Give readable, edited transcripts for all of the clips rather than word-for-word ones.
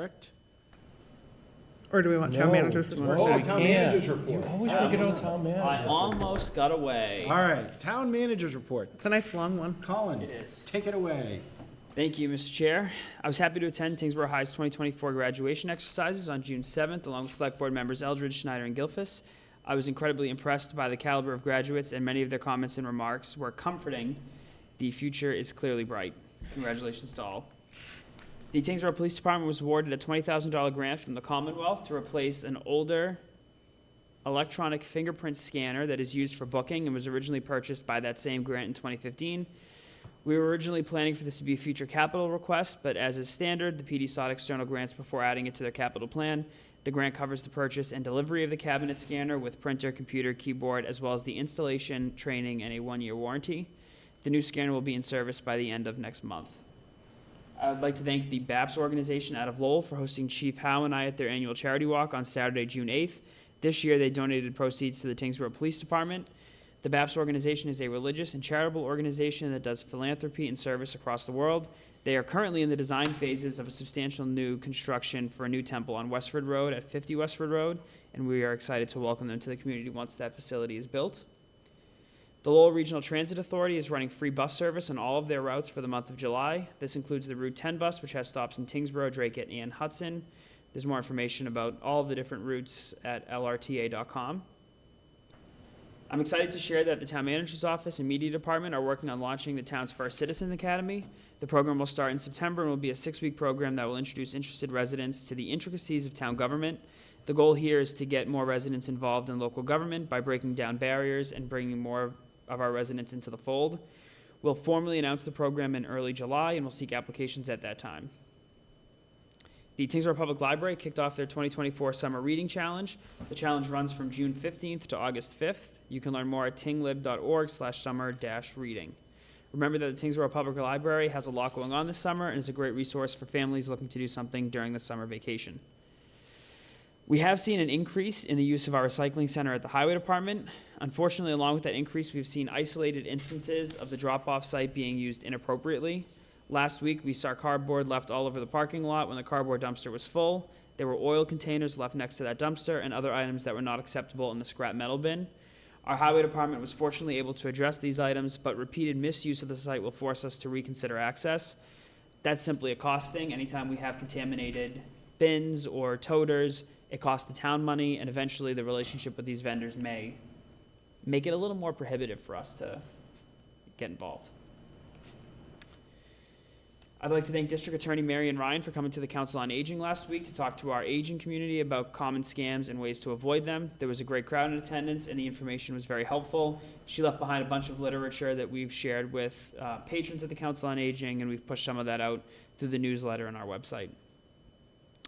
correct? Or do we want town managers report? Oh, I town can't. managers report. You always I forget almost- on town manager. I almost got away. All right, town managers report. It's a nice long one. Colin, It is. take it away. Thank you, Mr. Chair. I was happy to attend Tyngsborough High's 2024 graduation exercises on June 7th, along with Select Board members Eldridge, Schneider, and Gilfus. I was incredibly impressed by the caliber of graduates, and many of their comments and remarks were comforting. The future is clearly bright. Congratulations to all. The Tyngsborough Police Department was awarded a $20,000 grant from the Commonwealth to replace an older electronic fingerprint scanner that is used for booking and was originally purchased by that same grant in 2015. We were originally planning for this to be a future capital request, but as is standard, the PD sought external grants before adding it to their capital plan. The grant covers the purchase and delivery of the cabinet scanner with printer, computer, keyboard, as well as the installation, training, and a 1-year warranty. The new scanner will be in service by the end of next month. I would like to thank the BAPS organization out of Lowell for hosting Chief Howe and I at their annual charity walk on Saturday, June 8th. This year, they donated proceeds to the Tyngsborough Police Department. The BAPS organization is a religious and charitable organization that does philanthropy and service across the world. They are currently in the design phases of a substantial new construction for a new temple on Westford Road at 50 Westford Road, and we are excited to welcome them to the community once that facility is built. The Lowell Regional Transit Authority is running free bus service on all of their routes for the month of July. This includes the Route 10 bus, which has stops in Tyngsborough, Dracut, and Hudson. There's more information about all of the different routes at lrta.com. I'm excited to share that the Town Manager's Office and Media Department are working on launching the town's first Citizen Academy. The program will start in September and will be a 6-week program that will introduce interested residents to the intricacies of town government. The goal here is to get more residents involved in local government by breaking down barriers and bringing more of our residents into the fold. We'll formally announce the program in early July, and we'll seek applications at that time. The Tyngsborough Public Library kicked off their 2024 Summer Reading Challenge. The challenge runs from June 15th to August 5th. You can learn more at tinglib.org/summer-reading. Remember that the Tyngsborough Public Library has a lot going on this summer and is a great resource for families looking to do something during the summer vacation. We have seen an increase in the use of our recycling center at the Highway Department. Unfortunately, along with that increase, we've seen isolated instances of the drop-off site being used inappropriately. Last week, we saw cardboard left all over the parking lot when the cardboard dumpster was full. There were oil containers left next to that dumpster and other items that were not acceptable in the scrap metal bin. Our Highway Department was fortunately able to address these items, but repeated misuse of the site will force us to reconsider access. That's simply a cost thing. Anytime we have contaminated bins or toters, it costs the town money, and eventually the relationship with these vendors may make it a little more prohibitive for us to get involved. I'd like to thank District Attorney Marion Ryan for coming to the Council on Aging last week to talk to our aging community about common scams and ways to avoid them. There was a great crowd in attendance, and the information was very helpful. She left behind a bunch of literature that we've shared with patrons at the Council on Aging, and we've pushed some of that out through the newsletter and our website.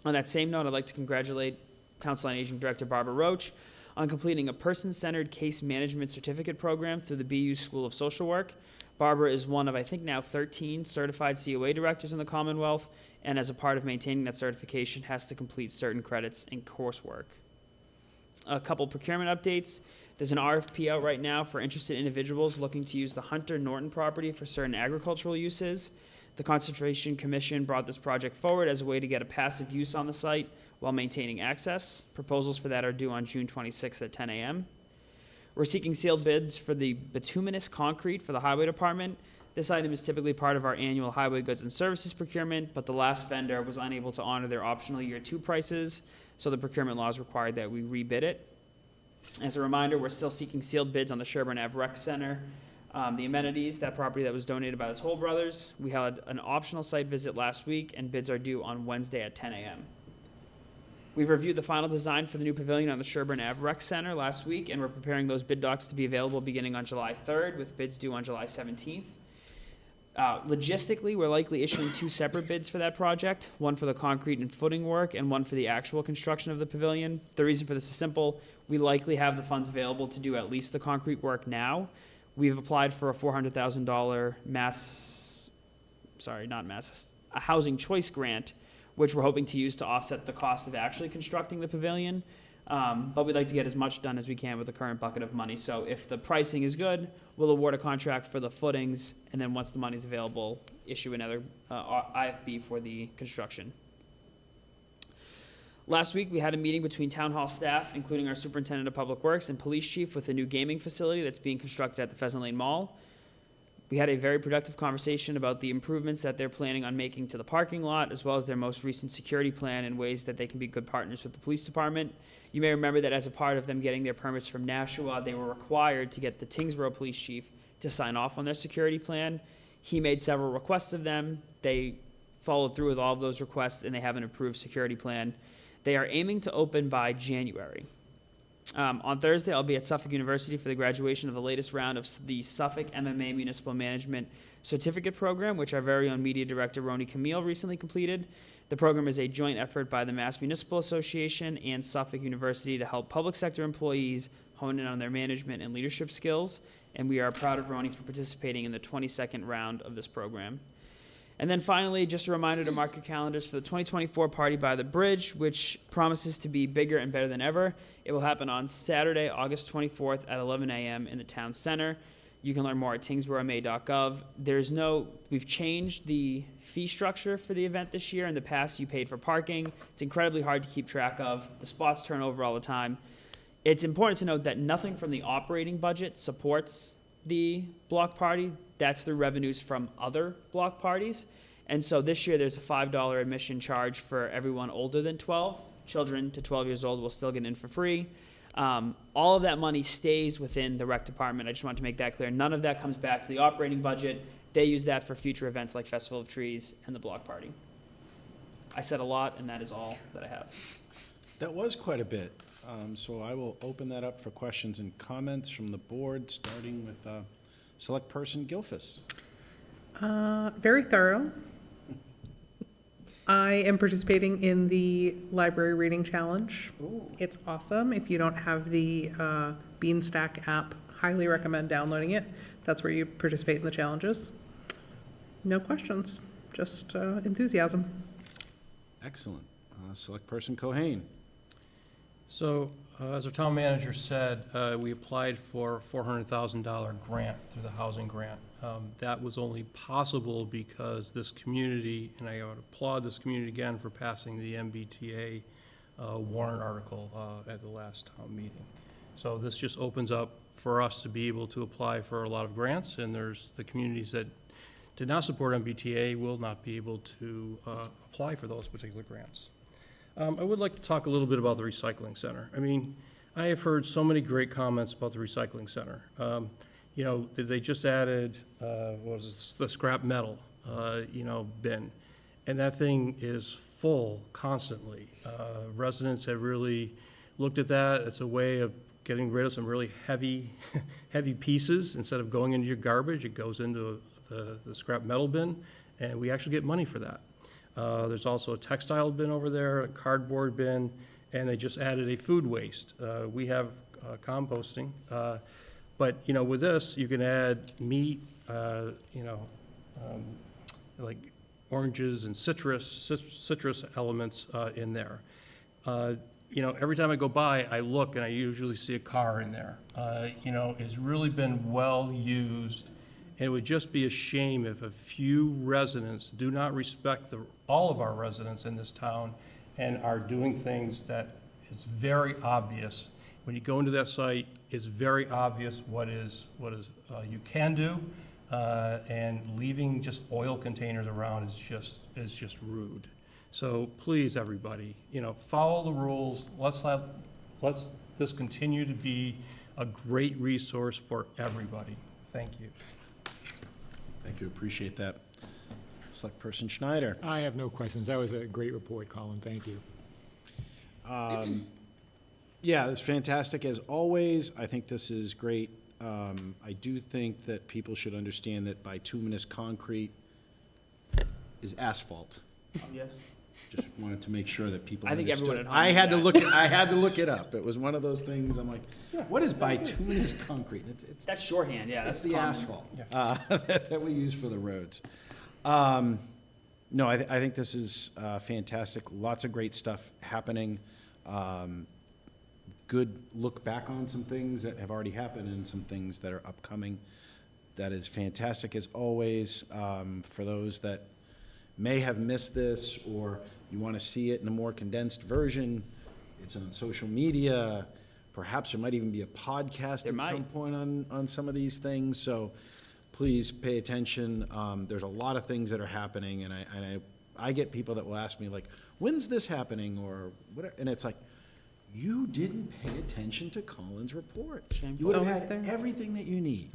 On that same note, I'd like to congratulate Council on Aging Director Barbara Roach on completing a person-centered case management certificate program through the BU School of Social Work. Barbara is one of, I think now 13 certified COA directors in the Commonwealth, and as a part of maintaining that certification, has to complete certain credits in coursework. A couple procurement updates. There's an RFP out right now for interested individuals looking to use the Hunter Norton property for certain agricultural uses. The Conservation Commission brought this project forward as a way to get a passive use on the site while maintaining access. Proposals for that are due on June 26th at 10 a.m. We're seeking sealed bids for the bituminous concrete for the Highway Department. This item is typically part of our annual highway goods and services procurement, but the last vendor was unable to honor their optional year 2 prices, so the procurement laws required that we rebid it. As a reminder, we're still seeking sealed bids on the Sherburne Ave Rec Center. The amenities, that property that was donated by the Toll Brothers. We had an optional site visit last week, and bids are due on Wednesday at 10 a.m. We've reviewed the final design for the new pavilion on the Sherburne Ave Rec Center last week, and we're preparing those bid docs to be available beginning on July 3rd, with bids due on July 17th. Logistically, we're likely issuing 2 separate bids for that project, one for the concrete and footing work and one for the actual construction of the pavilion. The reason for this is simple. We likely have the funds available to do at least the concrete work now. We've applied for a $400,000 a housing choice grant, which we're hoping to use to offset the cost of actually constructing the pavilion. But we'd like to get as much done as we can with the current bucket of money. So if the pricing is good, we'll award a contract for the footings, and then once the money's available, issue another IFB for the construction. Last week, we had a meeting between town hall staff, including our superintendent of public works and police chief, with a new gaming facility that's being constructed at the Pheasant Lane Mall. We had a very productive conversation about the improvements that they're planning on making to the parking lot, as well as their most recent security plan and ways that they can be good partners with the police department. You may remember that as a part of them getting their permits from Nashua, they were required to get the Tyngsborough police chief to sign off on their security plan. He made several requests of them. They followed through with all of those requests, and they have an approved security plan. They are aiming to open by January. On Thursday, I'll be at Suffolk University for the graduation of the latest round of the Suffolk MMA Municipal Management Certificate Program, which our very own media director, Roni Camille, recently completed. The program is a joint effort by the Mass Municipal Association and Suffolk University to help public sector employees hone in on their management and leadership skills, and we are proud of Roni for participating in the 22nd round of this program. And then finally, just a reminder to mark your calendars for the 2024 Party by the Bridge, which promises to be bigger and better than ever. It will happen on Saturday, August 24th at 11 a.m. in the town center. You can learn more at tyngsboroughma.gov. We've changed the fee structure for the event this year. In the past, you paid for parking. It's incredibly hard to keep track of. The spots turn over all the time. It's important to note that nothing from the operating budget supports the block party. That's through revenues from other block parties. And so this year there's a $5 admission charge for everyone older than 12. Children to 12 years old will still get in for free. All of that money stays within the rec department. I just wanted to make that clear. None of that comes back to the operating budget. They use that for future events like Festival of Trees and the block party. I said a lot, and that is all that I have. That was quite a bit. So I will open that up for questions and comments from the board, starting with Select Person Gilfus. Very thorough. I am participating in the library reading challenge. Ooh. It's awesome. If you don't have the Beanstack app, highly recommend downloading it. That's where you participate in the challenges. No questions, just enthusiasm. Excellent. Select Person Cohen. So, as our town manager said, we applied for a $400,000 grant through the housing grant. That was only possible because this community, and I would applaud this community again for passing the MBTA warrant article at the last town meeting. So this just opens up for us to be able to apply for a lot of grants, and there's the communities that did not support MBTA will not be able to apply for those particular grants. I would like to talk a little bit about the recycling center. I mean, I have heard so many great comments about the recycling center. You know, they just added, the scrap metal, bin. And that thing is full constantly. Residents have really looked at that. It's a way of getting rid of some really heavy, heavy pieces. Instead of going into your garbage, it goes into the scrap metal bin, and we actually get money for that. There's also a textile bin over there, a cardboard bin, and they just added a food waste. We have composting, but with this, you can add meat, like oranges and citrus elements in there. Every time I go by, I look and I usually see a car in there. It's really been well used. And it would just be a shame if a few residents do not respect all of our residents in this town and are doing things that is very obvious. When you go into that site, it's very obvious what you can do, and leaving just oil containers around is just rude. So please, everybody, follow the rules. Let's this continue to be a great resource for everybody. Thank you. Thank you, appreciate that. Select Person Schneider. I have no questions. That was a great report, Colin. Thank you. Yeah, it's fantastic as always. I think this is great. I do think that people should understand that bituminous concrete is asphalt. Yes. Just wanted to make sure that people I think understood. everyone at home I had to knew look. I had to look it up. It was one of those things. I'm like, what is bituminous concrete? It's That's shorthand, yeah. That's That's the common. asphalt that we use for the roads. No, I think this is fantastic. Lots of great stuff happening. Good look back on some things that have already happened and some things that are upcoming. That is fantastic as always. For those that may have missed this, or you want to see it in a more condensed version, it's on social media. Perhaps there might even be a podcast There at some might. point on some of these things, so please pay attention. There's a lot of things that are happening, and I get people that will ask me, like, when's this happening, or whatever, and it's like, you didn't pay attention to Colin's report. Shameful. You would have Always had there. everything that you need.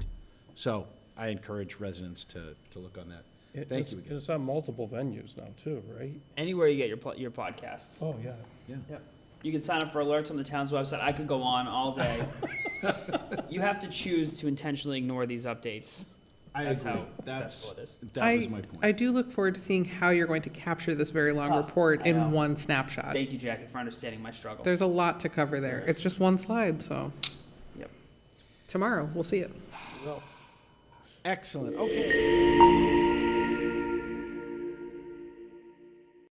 So I encourage residents to look on that. Thank you again. It's on multiple venues now too, right? Anywhere you get your podcasts. Oh, yeah. Yep. You can sign up for alerts on the town's website. I could go on all day. You have to choose to intentionally ignore these updates. I That's agree. how accessible it is. That was my point. I do look forward to seeing how you're going to capture this very long Tough, report I know. in one snapshot. Thank you, Jackie, for understanding my struggle. There's a lot to cover there. It's just one slide, so Yep. tomorrow, we'll see it. Excellent, okay.